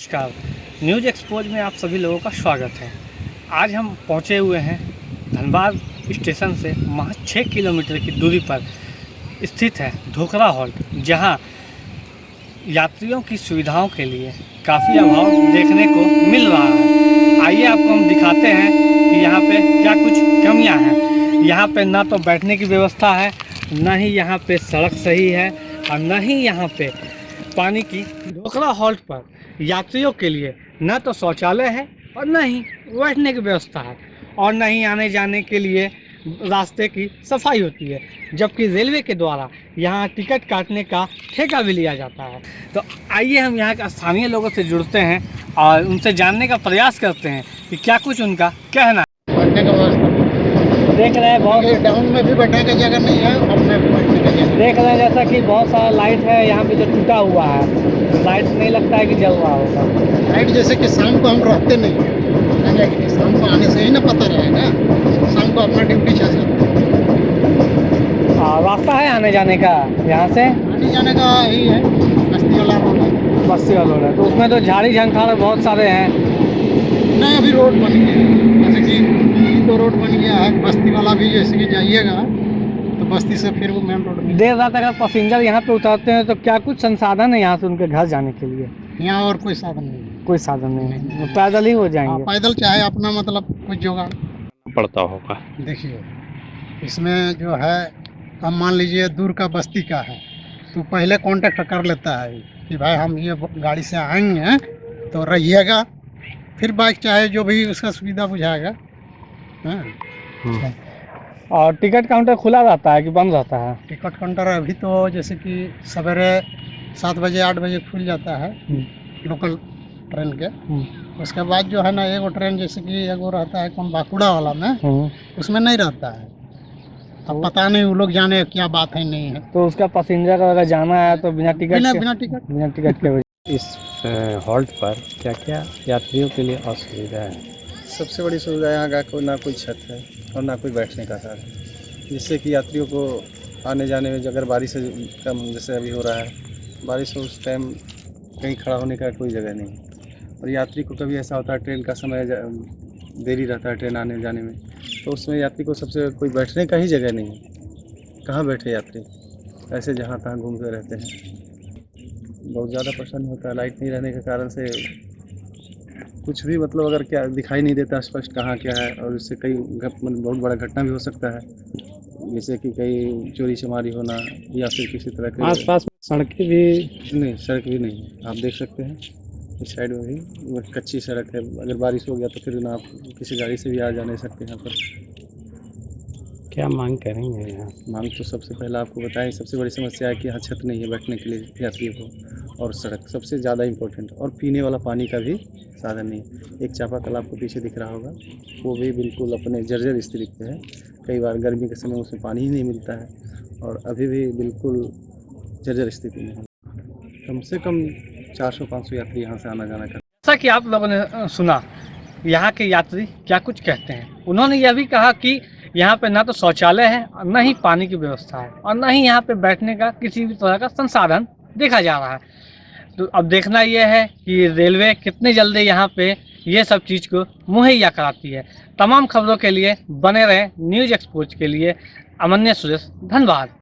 नमस्कार। News expose में आप सभी लोगों का स्वागत है। आज हम पहुंचे हुए हैं धनबाद स्टेशन से महज 6 किलोमीटर की दूरी पर स्थित है ढोकरा हॉल्ट, जहां यात्रियों की सुविधाओं के लिए काफ़ी अभाव देखने को मिल रहा है। आइए आपको हम दिखाते हैं कि यहाँ पे क्या कुछ कमियाँ हैं। यहाँ पे ना तो बैठने की व्यवस्था है, ना ही यहाँ पे सड़क सही है और ना ही यहाँ पे पानी की। ढोकरा हॉल्ट पर यात्रियों के लिए न तो शौचालय है और न ही बैठने की व्यवस्था है और न ही आने जाने के लिए रास्ते की सफाई होती है, जबकि रेलवे के द्वारा यहाँ टिकट काटने का ठेका भी लिया जाता है। तो आइए हम यहाँ के स्थानीय लोगों से जुड़ते हैं और उनसे जानने का प्रयास करते हैं कि क्या कुछ उनका कहना है। बैठने का व्यवस्था देख रहे हैं बहुत डाउन में भी बैठने की जगह नहीं है, अप में भी बैठने की जगह। देख रहे हैं जैसा कि बहुत सारा लाइट है यहाँ पे जो टूटा हुआ है। लाइट नहीं लगता है कि जल रहा होगा। लाइट जैसे कि शाम को हम रहते नहीं है, कि शाम को आने से ही ना पता रहेगा। शाम को अपना ड्यूटी चल जाता है। रास्ता है आने जाने का, यहाँ से आने जाने का यही है, बस्ती वाला रोड है। बस्ती वाला रोड है, तो उसमें तो झाड़ी झंखाड़ बहुत सारे हैं। नहीं, अभी रोड बन गया है, जैसे कि तो रोड बन गया है। बस्ती वाला भी जैसे कि जाइएगा तो बस्ती से फिर वो मेन रोड में। देर रात अगर पैसेंजर यहाँ पे उतरते हैं तो क्या कुछ संसाधन है यहाँ से उनके घर जाने के लिए? यहाँ और कोई साधन नहीं है। कोई साधन नहीं है, वो पैदल ही हो जाएंगे। पैदल चाहे अपना मतलब कुछ जुगाड़ पड़ता होगा। देखिए, इसमें जो है, अब मान लीजिए दूर का बस्ती का है तो पहले कांटेक्ट कर लेता है कि भाई हम ये गाड़ी से आएंगे तो रहिएगा, फिर बाइक चाहे जो भी उसका सुविधा बुझाएगा। हाँ। और टिकट काउंटर खुला रहता है कि बंद रहता है? टिकट काउंटर अभी तो जैसे कि सवेरे 7 बजे 8 बजे खुल जाता है लोकल ट्रेन के। उसके बाद जो है ना, एगो ट्रेन जैसे कि एगो रहता है कौन बाकुड़ा वाला में, उसमें नहीं रहता है। अब पता नहीं वो लोग जाने क्या बात है नहीं है। तो उसका पैसेंजर अगर जाना है तो बिना टिकट के इस हॉल्ट पर क्या क्या यात्रियों के लिए असुविधा है? सबसे बड़ी सुविधा यहाँ का कोई ना कोई छत है और ना कोई बैठने का साधन, जिससे कि यात्रियों को आने जाने में अगर बारिश से कम जैसे अभी हो रहा है, बारिश हो उस टाइम कहीं खड़ा होने का कोई जगह नहीं है। और यात्री को कभी ऐसा होता है ट्रेन का समय देरी रहता है ट्रेन आने जाने में, तो उसमें यात्री को सबसे कोई बैठने का ही जगह नहीं है। कहाँ बैठे यात्री, ऐसे जहाँ तहाँ घूमते रहते हैं। बहुत ज़्यादा परेशानी होता है लाइट नहीं रहने के कारण से। कुछ भी मतलब अगर क्या दिखाई नहीं देता स्पष्ट कहाँ क्या है, और इससे कई बहुत बड़ा घटना भी हो सकता है, जैसे कि कई चोरी चमारी होना या फिर किसी तरह के। आसपास सड़कें भी नहीं, सड़क भी नहीं है, आप देख सकते हैं इस साइड में भी कच्ची सड़क है। अगर बारिश हो गया तो फिर ना आप किसी गाड़ी से भी आ जा नहीं सकते यहाँ पर। क्या मांग करेंगे यहाँ? मांग तो सबसे पहले आपको बताएं, सबसे बड़ी समस्या है कि यहाँ छत नहीं है बैठने के लिए यात्रियों को, और सड़क सबसे ज़्यादा इम्पोर्टेंट, और पीने वाला पानी का भी साधन नहीं। एक चापाकल आपको पीछे दिख रहा होगा, वो भी बिल्कुल अपने जर्जर स्थिति पे है। कई बार गर्मी के समय उसमें पानी ही नहीं मिलता है, और अभी भी बिल्कुल जर्जर स्थिति में है। कम से कम 400-500 यात्री यहाँ से आना जाना करते हैं। जैसा कि आप लोगों ने सुना, यहाँ के यात्री क्या कुछ कहते हैं। उन्होंने यह भी कहा कि यहाँ पे ना तो शौचालय है और न ही पानी की व्यवस्था है और न ही यहाँ पे बैठने का किसी भी तरह का संसाधन देखा जा रहा है। तो अब देखना यह है कि रेलवे कितने जल्दी यहाँ पे ये सब चीज़ को मुहैया कराती है। तमाम खबरों के लिए बने रहें न्यूज़ एक्सपोज के लिए। अमन्य सुरेश, धन्यवाद।